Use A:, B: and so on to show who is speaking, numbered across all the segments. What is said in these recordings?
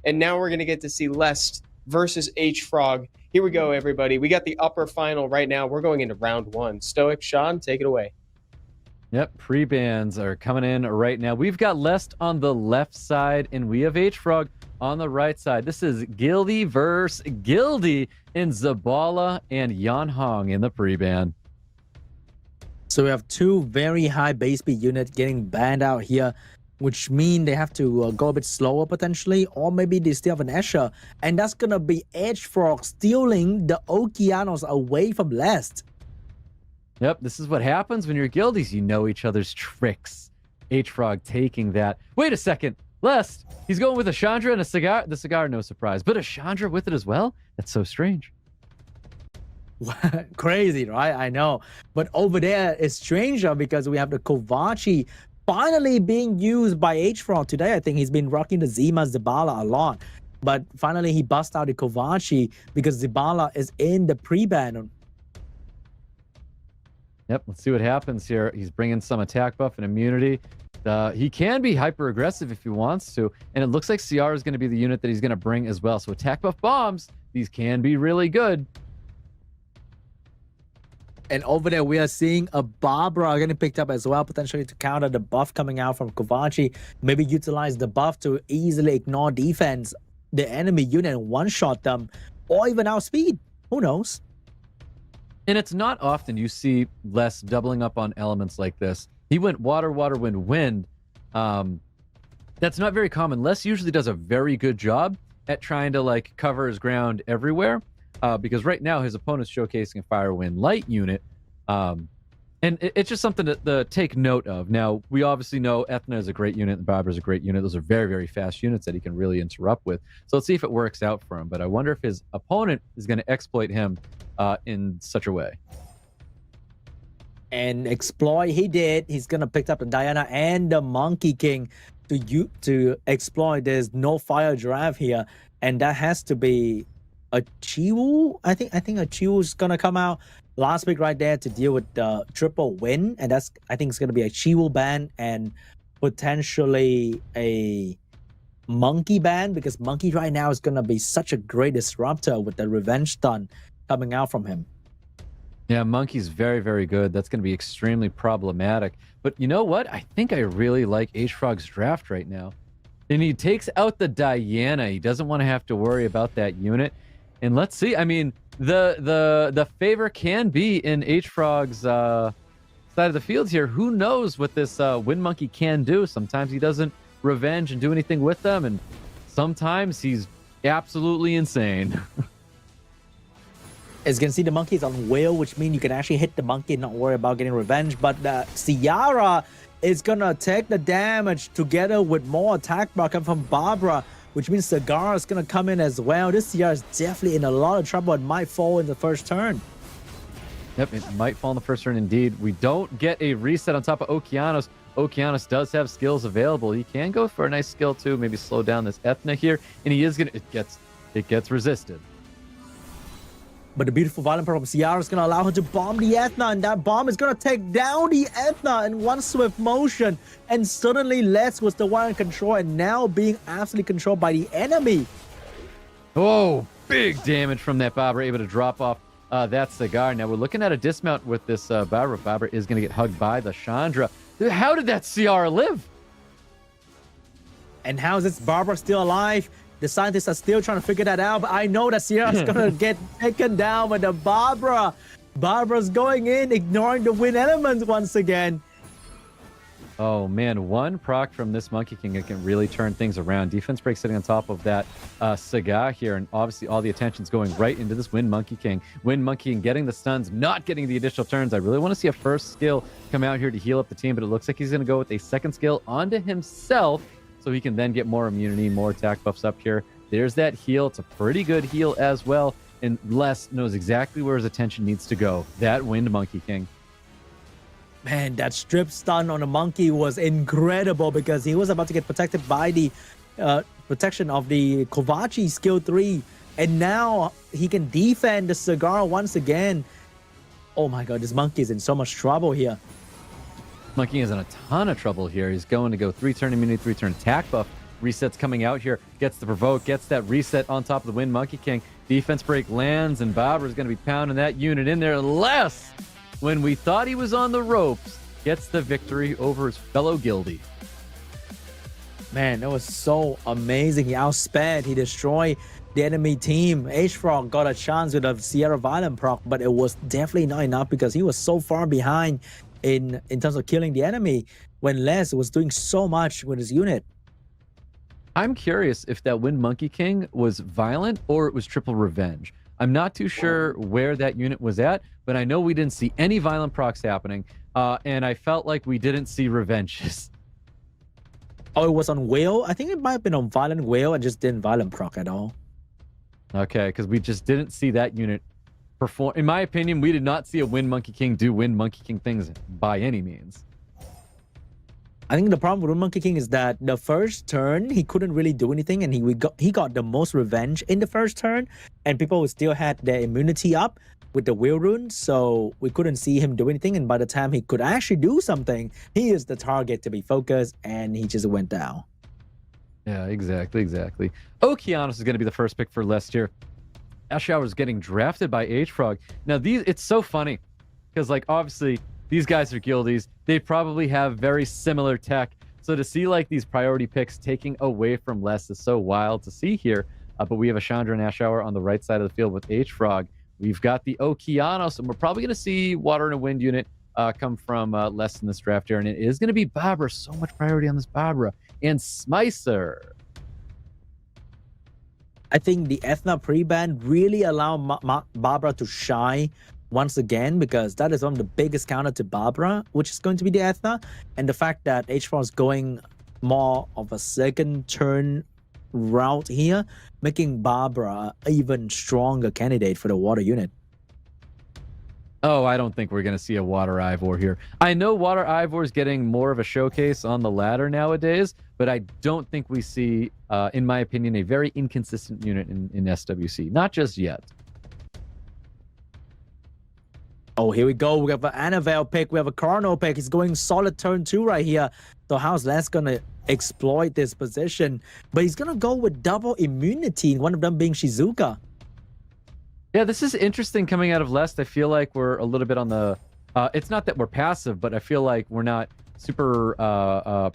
A: And now we're going to get to see Lest versus H.FROG. Here we go, everybody. We got the upper final right now. We're going into round one. Stoic, Sean, take it away.
B: Yep, pre-bans are coming in right now. We've got Lest on the left side, and we have H.FROG on the right side. This is Gildy versus Gildy in Zabala and Yanhong in the pre-ban.
C: So we have two very high base speed units getting banned out here, which mean they have to go a bit slower potentially, or maybe they still have an Escher, and that's gonna be H.FROG stealing the Okeanos away from Lest.
B: Yep, this is what happens when you're guildies. You know each other's tricks. H.FROG taking that. Wait a second. Lest, he's going with a Chandra and a cigar. The cigar, no surprise. But a Chandra with it as well? That's so strange.
C: Crazy, right? I know. But over there, it's stranger because we have the Kovaci finally being used by H.FROG today. I think he's been rocking the Zima Zabala a lot. But finally, he bust out the Kovaci because Zabala is in the pre-ban.
B: Yep, let's see what happens here. He's bringing some attack buff and immunity. He can be hyper aggressive if he wants to, and it looks like CR is going to be the unit that he's going to bring as well. So attack buff bombs, these can be really good.
C: And over there, we are seeing a Barbara getting picked up as well, potentially to counter the buff coming out from Kovaci. Maybe utilize the buff to easily ignore defense, the enemy unit, and one-shot them, or even outspeed. Who knows?
B: And it's not often you see Less doubling up on elements like this. He went water, water, wind, wind. That's not very common. Les usually does a very good job at trying to like cover his ground everywhere. Because right now his opponent's showcasing a fire, wind, light unit. And it's just something to take note of. Now, we obviously know Ethna is a great unit and Barbara is a great unit. Those are very, very fast units that he can really interrupt with. So let's see if it works out for him. But I wonder if his opponent is going to exploit him in such a way.
C: And exploit he did. He's gonna pick up the Diana and the Monkey King to exploit. There's no fire drive here, and that has to be a Chiwu. I think a Chiwu is gonna come out last week right there to deal with the triple win, and that's I think it's gonna be a Chiwu ban and potentially a Monkey ban, because Monkey right now is gonna be such a great disruptor with the revenge stun coming out from him.
B: Yeah, Monkey's very, very good. That's going to be extremely problematic. But you know what? I think I really like H.FROG's draft right now. And he takes out the Diana. He doesn't want to have to worry about that unit. And let's see. I mean, the favor can be in H.FROG's side of the field here. Who knows what this Wind Monkey can do? Sometimes he doesn't revenge and do anything with them. And sometimes he's absolutely insane.
C: As you can see, the monkey is on wheel, which means you can actually hit the monkey and not worry about getting revenge. But Ciara is going to take the damage together with more attack bar coming from Barbara, which means Cigar is going to come in as well. This Ciara is definitely in a lot of trouble and might fall in the first turn.
B: Yep, it might fall in the first turn indeed. We don't get a reset on top of Okeanos. Okeanos does have skills available. He can go for a nice skill too, maybe slow down this Ethna here. And he is going to... It gets resisted.
C: But the beautiful violent power from Ciara is going to allow her to bomb the Ethna, and that bomb is going to take down the Ethna in one swift motion. And suddenly Les was the one in control and now being absolutely controlled by the enemy.
B: Oh, big damage from that Barbara, able to drop off that Cigar. Now we're looking at a dismount with this Barbara. Barbara is going to get hugged by the Chandra. How did that Ciara live?
C: And how is this Barbara still alive? The scientists are still trying to figure that out, but I know that Ciara's going to get taken down with the Barbara. Barbara's going in, ignoring the wind element once again.
B: Oh, man. One proc from this Monkey King can really turn things around. Defense break sitting on top of that Cigar here, and obviously all the attention's going right into this Wind Monkey King. Wind Monkey King getting the stuns, not getting the additional turns. I really want to see a first skill come out here to heal up the team, but it looks like he's going to go with a second skill onto himself, so he can then get more immunity, more attack buffs up here. There's that heal. It's a pretty good heal as well. And Les knows exactly where his attention needs to go. That Wind Monkey King.
C: Man, that strip stun on the monkey was incredible because he was about to get protected by the protection of the Kovaci skill 3. And now he can defend the Cigar once again. Oh my god, this monkey is in so much trouble here.
B: Monkey is in a ton of trouble here. He's going to go 3-turn immunity, 3-turn attack buff Resets coming out here. Gets the provoke. Gets that reset on top of the Wind Monkey King. Defense break lands, and Babra's going to be pounding that unit in there. Less when we thought he was on the ropes, gets the victory over his fellow guildie.
C: Man, that was so amazing. He outspared. He destroyed the enemy team. H.FROG got a chance with a Sierra Violent proc, but it was definitely not enough because he was so far behind in terms of killing the enemy when Les was doing so much with his unit.
B: I'm curious if that Wind Monkey King was violent or it was triple revenge. I'm not too sure where that unit was at, but I know we didn't see any violent procs happening, and I felt like we didn't see revenges.
C: Oh, it was on whale? I think it might have been on violent whale and just didn't violent proc at all.
B: Okay, because we just didn't see that unit perform. In my opinion, we did not see a Wind Monkey King do Wind Monkey King things by any means.
C: I think the problem with Monkey King is that the first turn, he couldn't really do anything, and he got the most revenge in the first turn, and people still had their immunity up with the wheel rune, so we couldn't see him do anything, and by the time he could actually do something, he is the target to be focused, and he just went down.
B: Yeah, exactly. Okeanos is going to be the first pick for Leicester. Ashour is getting drafted by H.FROG. Now, it's so funny, because, like, obviously, these guys are guildies. They probably have very similar tech. So to see like these priority picks taking away from Les is so wild to see here. But we have a Chandra and Ashour on the right side of the field with H.FROG. We've got the Okeanos, and we're probably going to see Water and a Wind unit come from Les in this draft here. And it is going to be Babra. So much priority on this Babra. And Smicer.
C: I think the Ethna pre-ban really allowed Barbara to shine once again, because that is one of the biggest counter to Barbara, which is going to be the Ethna. And the fact that H.FROG is going more of a second turn route here, making Barbara an even stronger candidate for the water unit.
B: Oh, I don't think we're going to see a Water Ivor here. I know Water Ivor is getting more of a showcase on the ladder nowadays, but I don't think we see, in my opinion, a very inconsistent unit in SWC. Not just yet.
C: Oh, here we go. We have an Annabelle pick. We have a Chrono pick. He's going solid turn 2 right here. So how's Les going to exploit this position? But he's going to go with double immunity, one of them being Shizuka.
B: Yeah, this is interesting coming out of Les. I feel like we're a little bit on the... it's not that we're passive, but I feel like we're not super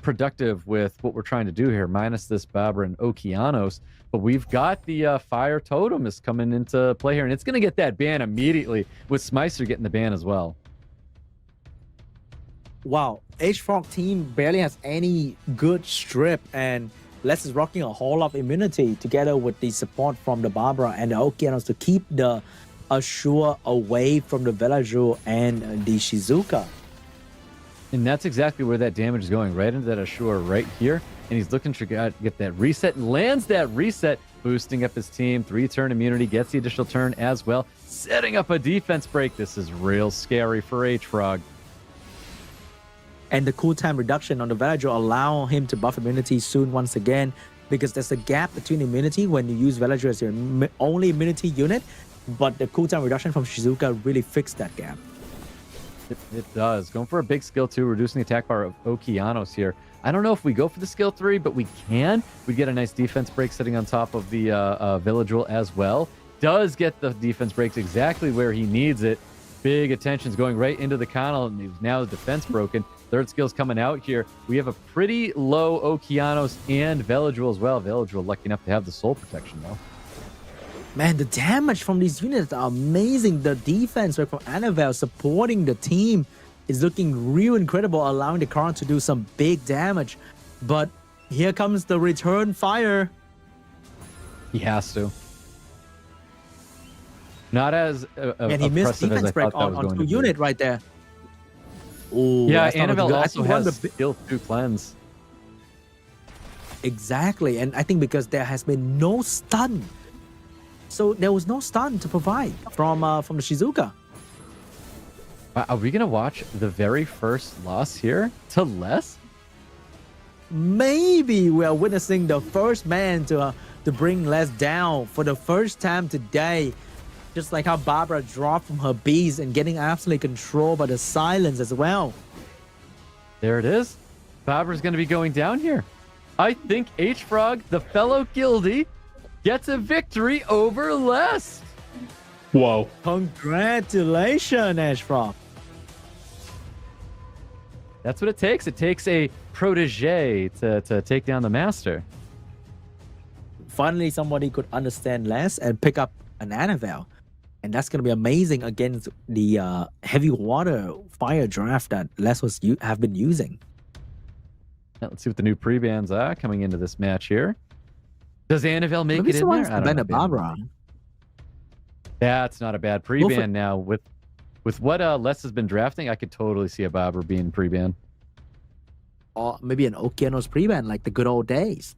B: productive with what we're trying to do here, minus this Babra and Okeanos. But we've got the Fire Totem is coming into play here, and it's going to get that ban immediately, with Smicer getting the ban as well.
C: Wow, H.FROG team barely has any good strip, and Les is rocking a whole lot of immunity together with the support from the Barbara and the Okeanos to keep the Assure away from the Villager and the Shizuka.
B: And that's exactly where that damage is going, right into that Assure right here. And he's looking to get that reset, and lands that reset, boosting up his team. 3-turn immunity, gets the additional turn as well, setting up a defense break. This is real scary for H.FROG.
C: And the cooltime reduction on the Villager allow him to buff immunity soon once again, because there's a gap between immunity when you use Villager as your only immunity unit, but the cooltime reduction from Shizuka really fixed that gap.
B: It does. Going for a big skill 2, reducing the attack bar of Okeanos here. I don't know if we go for the skill 3, but we can. We get a nice defense break sitting on top of the Villadril as well. Does get the defense breaks exactly where he needs it. Big attention's going right into the Connell, and now his defense broken. Third skill's coming out here. We have a pretty low Okeanos and Villadril as well. Villadril lucky enough to have the soul protection though.
C: Man, the damage from these units are amazing. The defense right from Annabelle supporting the team is looking real incredible, allowing the Karan to do some big damage. But here comes the return fire.
B: He has to. Not as
C: and he missed defense break on 2 unit right there. Ooh,
B: yeah, Annabelle also has skill 2 cleanse.
C: Exactly, and I think because there has been no stun. So there was no stun to provide from the Shizuka.
B: Are we going to watch the very first loss here to Les?
C: Maybe we are witnessing the first man to bring Les down for the first time today. Just like how Barbara dropped from her beast and getting absolutely controlled by the silence as well.
B: There it is. Barbara's going to be going down here. I think H.FROG, the fellow guildie, gets a victory over Lest.
D: Whoa.
C: Congratulations, H.FROG.
B: That's what it takes. It takes a protege to take down the master.
C: Finally, somebody could understand less and pick up an Annabelle. And that's going to be amazing against the heavy water fire draft that Les have been using.
B: Now, let's see what the new pre-bans are coming into this match here. Does Annabelle make
C: Maybe
B: it in there?
C: I don't know. Barbara.
B: That's not a bad pre-ban now. With what Les has been drafting, I could totally see a Barbara being pre-ban.
C: Or maybe an Okeanos pre-ban like the good old days.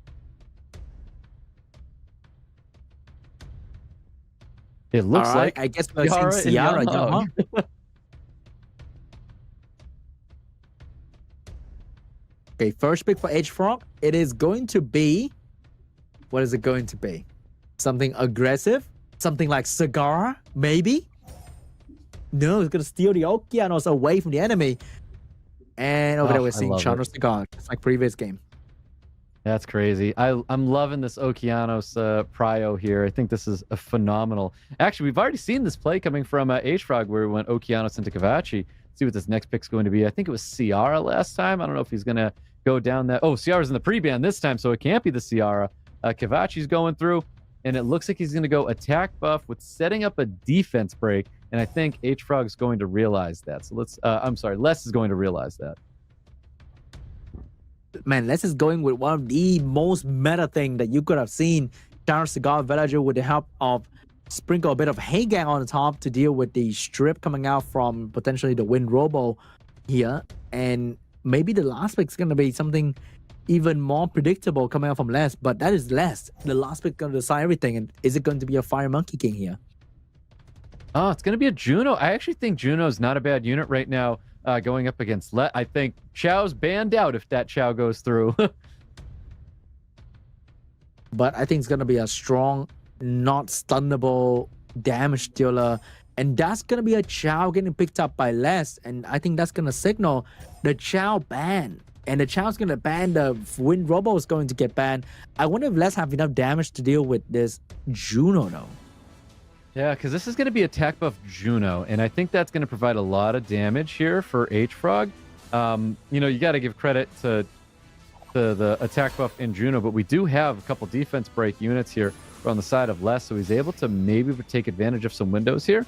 B: It looks like
C: I guess we're seeing Ciara. Okay, first pick for H.FROG. It is going to be... What is it going to be? Something aggressive? Something like Cigar? Maybe? No, it's going to steal the Okeanos away from the enemy. And over there we're seeing Chandra Cigar, just like previous game.
B: That's crazy. I'm loving this Okeanos prio here. I think this is a phenomenal. Actually, we've already seen this play coming from H.FROG where we went Okeanos into Kavachi. See what this next pick's going to be. I think it was Ciara last time. I don't know if he's going to go down that. Oh, Ciara's in the pre-ban this time, so it can't be the Ciara. Kavachi's going through, and it looks like he's going to go attack buff with setting up a defense break, and I think H.FROG's going to realize that. So let's, Les is going to realize that.
C: Man, Les is going with one of the most meta thing that you could have seen. Chandra Cigar Villager with the help of sprinkle a bit of Hagang on the top to deal with the strip coming out from potentially the Wind Robo here. And maybe the last pick is going to be something even more predictable coming out from Les, but that is Les. The last pick is going to decide everything. And is it going to be a Fire Monkey King here?
B: Oh, it's going to be a Juno. I actually think Juno's not a bad unit right now going up against Les. I think Chao's banned out if that Chao goes through.
C: But I think it's going to be a strong, not stunnable damage dealer. And that's going to be a Chao getting picked up by Les. And I think that's going to signal the Chao ban. And the Chao's going to ban, the Wind Robo is going to get banned. I wonder if Les have enough damage to deal with this Juno, though.
B: Yeah, because this is going to be attack buff Juno, and I think that's going to provide a lot of damage here for H.FROG. You got to give credit to the attack buff in Juno, but we do have a couple defense break units here on the side of Les, so he's able to maybe take advantage of some windows here.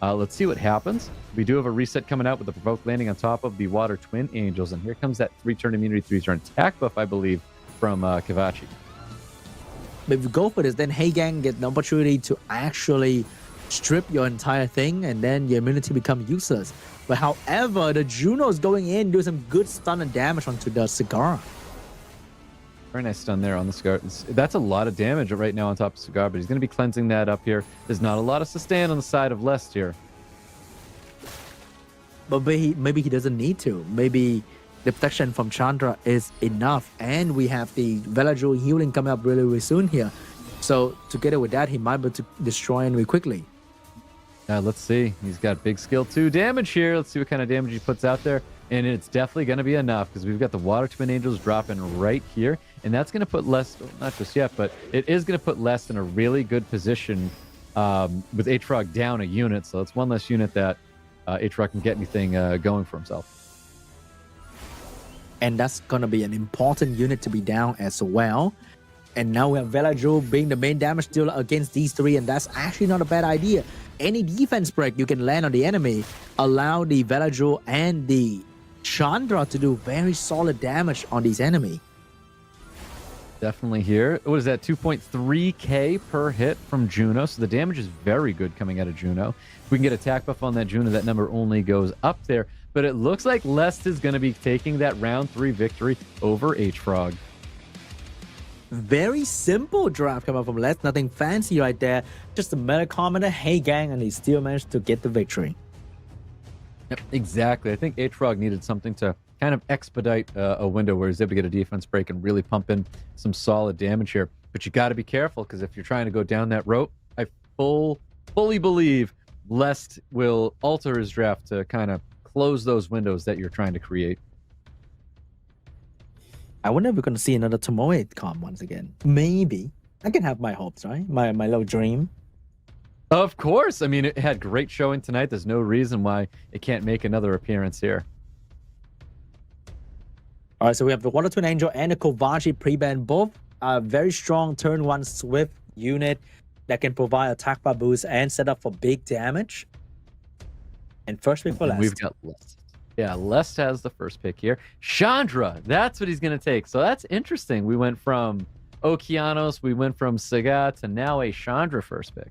B: Let's see what happens. We do have a reset coming out with the provoke landing on top of the Water Twin Angels, and here comes that 3-turn immunity, 3-turn attack buff, I believe, from Kavachi.
C: But if you go for this, then Hagang get the opportunity to actually strip your entire thing, and then your immunity become useless. But however, the Juno is going in, do some good stun and damage onto the Cigar.
B: Very nice stun there on the Cigar. That's a lot of damage right now on top of Cigar, but he's going to be cleansing that up here. There's not a lot of sustain on the side of Lest here.
C: But maybe he doesn't need to. Maybe the protection from Chandra is enough, and we have the Villager healing coming up really, really soon here. So together with that, he might be able to destroy enemy quickly.
B: Let's see. He's got big skill 2 damage here. Let's see what kind of damage he puts out there. And it's definitely going to be enough because we've got the Water Twin Angels dropping right here. And that's going to put Lest, not just yet, but it is going to put Lest in a really good position with H.FROG down a unit. So it's one less unit that H.FROG can get anything going for himself.
C: And that's going to be an important unit to be down as well. And now we have Villager being the main damage dealer against these three, and that's actually not a bad idea. Any defense break you can land on the enemy allow the Villager and the Chandra to do very solid damage on these enemy.
B: Definitely here. What is that? 2.3k per hit from Juno. So the damage is very good coming out of Juno. If we can get attack buff on that Juno, that number only goes up there. But it looks like Lest is going to be taking that round 3 victory over H.FROG.
C: Very simple draft coming from Les. Nothing fancy right there. Just a meta commander, Hagang, and he still managed to get the victory.
B: Yep, exactly. I think H.FROG needed something to kind of expedite a window where he's able to get a defense break and really pump in some solid damage here. But you got to be careful because if you're trying to go down that rope, I fully believe Lest will alter his draft to kind of close those windows that you're trying to create.
C: I wonder if we're going to see another Tomoe comp once again. Maybe. I can have my hopes, right? My little dream.
B: Of course. I mean, it had great showing tonight. There's no reason why it can't make another appearance here.
C: All right, so we have the Water Twin Angel and the Kovachi pre-ban, both are very strong turn 1 swift unit that can provide attack bar boost and set up for big damage. And first pick for Lest.
B: We've got Lest. Yeah, Lest has the first pick here. Chandra, that's what he's going to take. So that's interesting. We went from Okeanos, we went from Saga to now a Chandra first pick.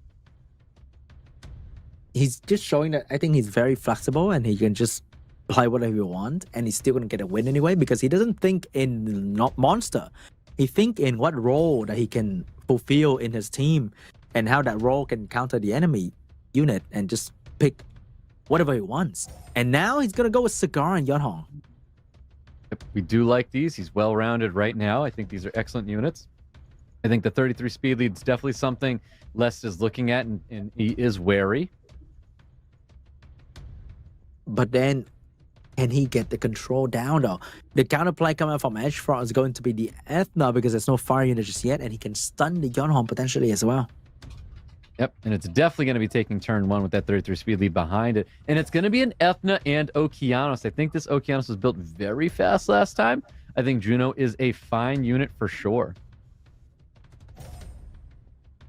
C: He's just showing that I think he's very flexible and he can just play whatever he wants, and he's still going to get a win anyway because he doesn't think in not monster. He think in what role that he can fulfill in his team and how that role can counter the enemy unit and just pick whatever he wants. And now he's going to go with Cigar and Yunhong.
B: We do like these. He's well-rounded right now. I think these are excellent units. I think the 33 speed lead is definitely something Lest is looking at, and he is wary.
C: But then, can he get the control down though? The counterplay coming from H.FROG is going to be the Ethna because there's no fire unit just yet, and he can stun the Yunhong potentially as well.
B: Yep, and it's definitely going to be taking turn 1 with that 33 speed lead behind it. And it's going to be an Ethna and Okeanos. I think this Okeanos was built very fast last time. I think Juno is a fine unit for sure.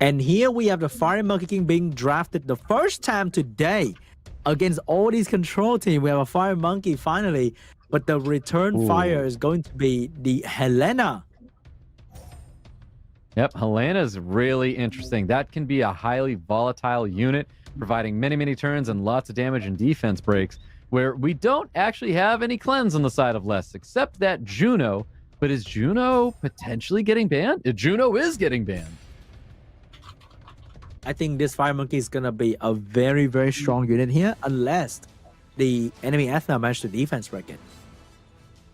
C: And here we have the Fire Monkey King being drafted the first time today against all these control teams. We have a Fire Monkey finally, but the return fire is going to be the Helena.
B: Yep, Helena's really interesting. That can be a highly volatile unit, providing many, many turns and lots of damage and defense breaks, where we don't actually have any cleanse on the side of Lest, except that Juno. But is Juno potentially getting banned? Juno is getting banned.
C: I think this Fire Monkey is going to be a very, very strong unit here, unless the enemy Ethna managed to defense break it.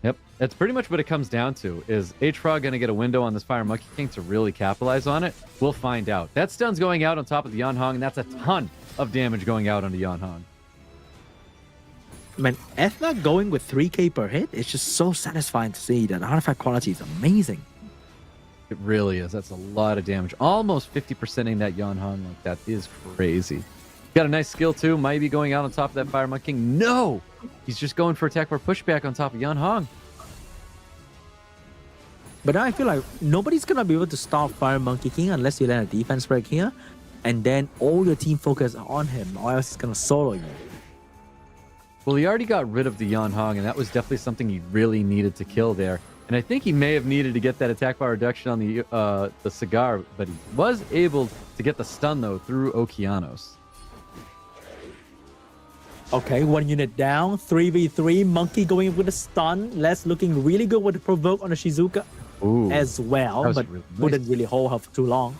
B: Yep, that's pretty much what it comes down to. Is H.FROG going to get a window on this Fire Monkey King to really capitalize on it? We'll find out. That stun's going out on top of the Yunhong, and that's a ton of damage going out onto Yunhong.
C: Man, Ethna going with 3k per hit, it's just so satisfying to see. That artifact quality is amazing.
B: It really is. That's a lot of damage. Almost 50%ing that Yunhong like that is crazy. Got a nice skill too. Might be going out on top of that Fire Monkey King. No! He's just going for attack bar pushback on top of Yunhong.
C: But now I feel like nobody's going to be able to stop Fire Monkey King unless you land a defense break here. And then all your team focus on him, or else he's going to solo you.
B: Well, he already got rid of the Yunhong, and that was definitely something he really needed to kill there. And I think he may have needed to get that attack bar reduction on the Cigar, but he was able to get the stun, though, through Okeanos.
C: Okay, 1 unit down, 3v3, Monkey going with a stun. Les looking really good with the provoke on the Shizuka as well, but
B: really nice.
C: Wouldn't really hold her for too long.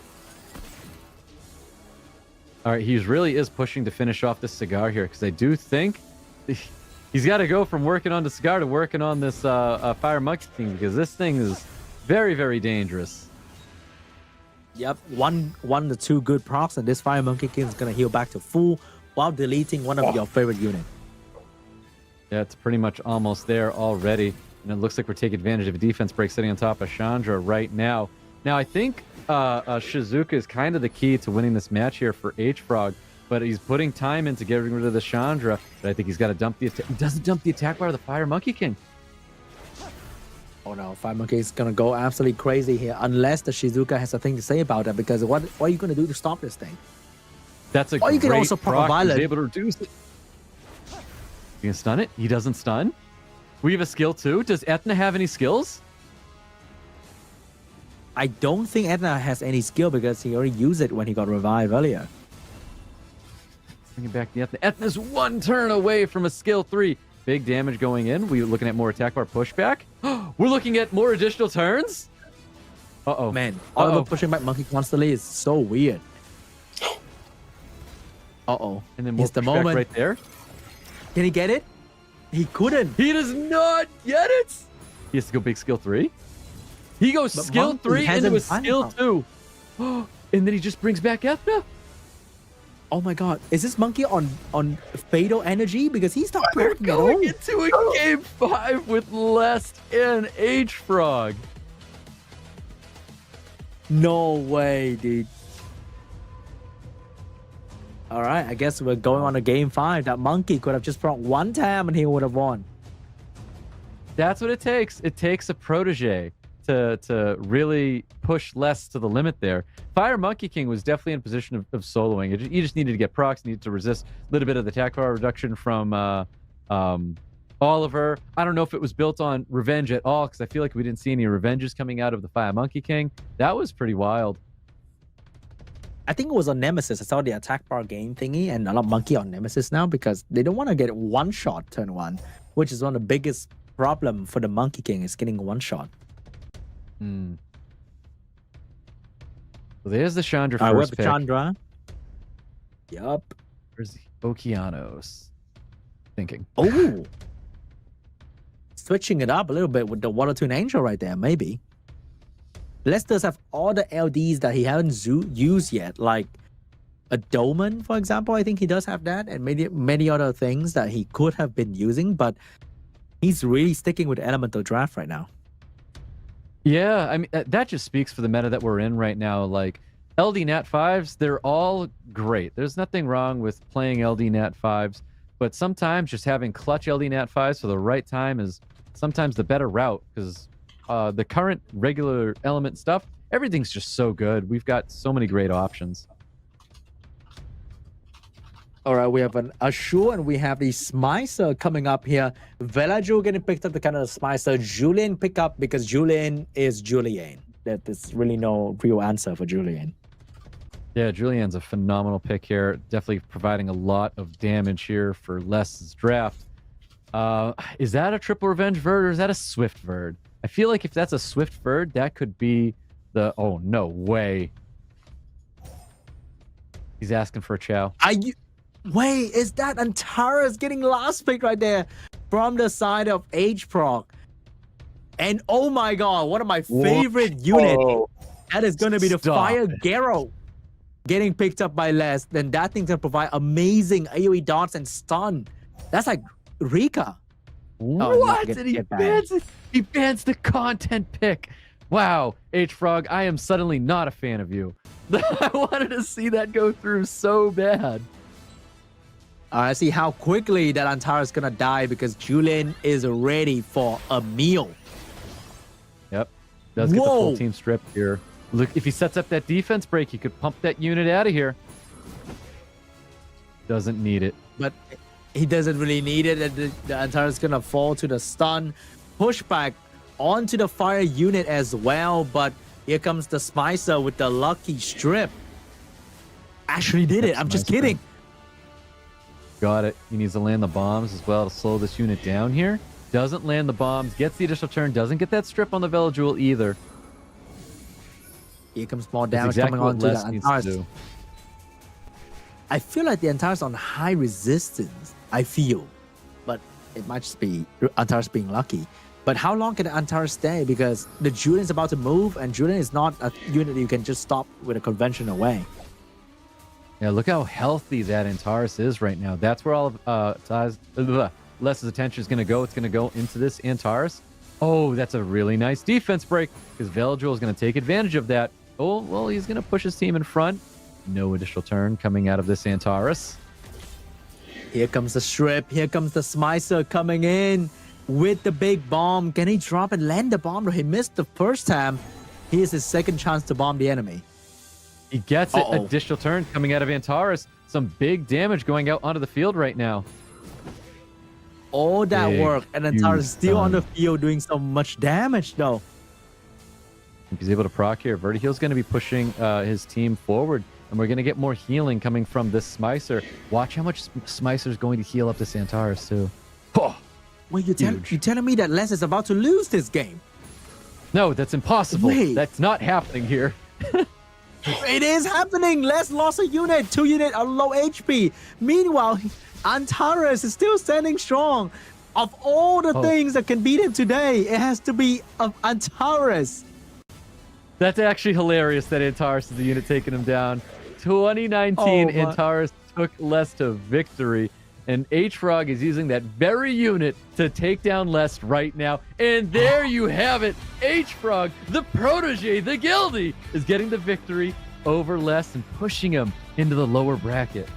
B: All right, he really is pushing to finish off this Cigar here, because I do think he's got to go from working on the Cigar to working on this Fire Monkey King, because this thing is very, very dangerous.
C: Yep, one to 2 good procs, and this Fire Monkey King is going to heal back to full while deleting one of your favorite units.
B: Yeah, it's pretty much almost there already. And it looks like we're taking advantage of a defense break sitting on top of Chandra right now. Now, I think Shizuka is kind of the key to winning this match here for H.FROG, but he's putting time into getting rid of the Chandra. But I think he's got to dump the attack. He doesn't dump the attack bar of the Fire Monkey King.
C: Oh no, Fire Monkey is going to go absolutely crazy here, unless the Shizuka has something to say about it, because what are you going to do to stop this thing?
B: That's a
C: or you
B: great
C: can also
B: proc.
C: violent.
B: He's able to reduce it. You can stun it? He doesn't stun? We have a skill too. Does Ethna have any skills?
C: I don't think Ethna has any skill because he already used it when he got revived earlier.
B: Bringing back the Ethna. Ethna's 1 turn away from a skill 3. Big damage going in. We're looking at more attack bar pushback. We're looking at more additional turns. Uh-oh.
C: Man, Oliver pushing back Monkey constantly is so weird. Uh-oh.
B: And then more
C: the
B: pushback
C: moment
B: right there.
C: Can he get it? He couldn't.
B: He does not get it. He has to go big skill 3. He goes
C: But
B: skill
C: Monkey
B: 3 into
C: hasn't
B: a skill 2. And then he just brings back Ethna.
C: Oh my god, is this monkey on fatal energy? Because he's not
B: We're
C: broken at all.
B: going into a game 5 with Lest and H.FROG.
C: No way, dude. All right, I guess we're going on a game 5. That monkey could have just brought one tam and he would have won.
B: That's what it takes. It takes a protege to really push Less to the limit there. Fire Monkey King was definitely in a position of soloing. You just needed to get procs, needed to resist a little bit of the attack power reduction from Oliver. I don't know if it was built on revenge at all, because I feel like we didn't see any revenges coming out of the Fire Monkey King. That was pretty wild.
C: I think it was on Nemesis. I saw the attack bar game thingy and a lot of monkey on Nemesis now because they don't want to get one shot turn 1, which is one of the biggest problem for the Monkey King is getting one shot.
B: Hmm. Well, there's the Chandra
C: All right,
B: first pick.
C: Chandra. Yup.
B: Where's the Okeanos? Thinking.
C: Oh. Switching it up a little bit with the Water Toon Angel right there, maybe. Les does have all the LDs that he hasn't used yet, like a Dolmen, for example. I think he does have that, and many other things that he could have been using, but he's really sticking with Elemental Draft right now.
B: Yeah, I mean, that just speaks for the meta that we're in right now. Like, LD Nat 5s, they're all great. There's nothing wrong with playing LD Nat 5s, but sometimes just having clutch LD Nat 5s for the right time is sometimes the better route, because the current regular element stuff, everything's just so good. We've got so many great options.
C: All right, we have an Ashur and we have the Smicer coming up here. Velaju getting picked up the kind of Smicer. Julian pick up because Julian is Julian. There's really no real answer for Julian.
B: Yeah, Julian's a phenomenal pick here. Definitely providing a lot of damage here for Les's draft. Is that a triple revenge Verd or is that a Swift Verd? I feel like if that's a Swift Verd, that could be the... Oh, no way. He's asking for a chow.
C: Wait, is that Antares getting last pick right there from the side of H.FROG? And oh my god, one of my favorite units. That is going to be the Fire Garo getting picked up by Les. Then that thing's going to provide amazing AoE dots and stun. That's like Rika.
B: What? And he bans the content pick. Wow, H.FROG, I am suddenly not a fan of you. I wanted to see that go through so bad.
C: I see how quickly that Antares is going to die because Julian is ready for a meal.
B: Yep. Does get the full team strip here. Look, if he sets up that defense break, he could pump that unit out of here. Doesn't need it.
C: But he doesn't really need it. The Antares is going to fall to the stun. Pushback onto the fire unit as well. But here comes the Smicer with the lucky strip. Actually did it. I'm just kidding.
B: Got it. He needs to land the bombs as well to slow this unit down here. Doesn't land the bombs. Gets the additional turn. Doesn't get that strip on the Velajul either.
C: Here comes more damage coming on to the Antares. I feel like the Antares on high resistance. I feel. But it might just be Antares being lucky. But how long can the Antares stay? Because the Julian's about to move and Julian is not a unit you can just stop with a conventional way.
B: Yeah, look how healthy that Antares is right now. That's where all of Les's attention is going to go. It's going to go into this Antares. Oh, that's a really nice defense break because Velajul is going to take advantage of that. Oh, well, he's going to push his team in front. No additional turn coming out of this Antares.
C: Here comes the strip. Here comes the Smicer coming in with the big bomb. Can he drop and land the bomb? He missed the first time. Here's his second chance to bomb the enemy.
B: He gets it. Additional turn coming out of Antares. Some big damage going out onto the field right now.
C: All that work, and Antares still on the field doing so much damage, though.
B: He's able to proc here. Vertiheal's going to be pushing his team forward, and we're going to get more healing coming from this Smicer. Watch how much Smicer's going to heal up this Antares, too. Oh,
C: wait, you're telling me that Les is about to lose this game?
B: No, that's impossible. Wait. That's not happening here.
C: It is happening. Les lost a unit. 2 units are low HP. Meanwhile, Antares is still standing strong. Of all the things that can beat him today, it has to be Antares.
B: That's actually hilarious that Antares is the unit taking him down. 2019 Antares took Lest to victory. And H.FROG is using that very unit to take down Lest right now. And there you have it. H.FROG, the protege, the guildie, is getting the victory over Lest and pushing him into the lower bracket.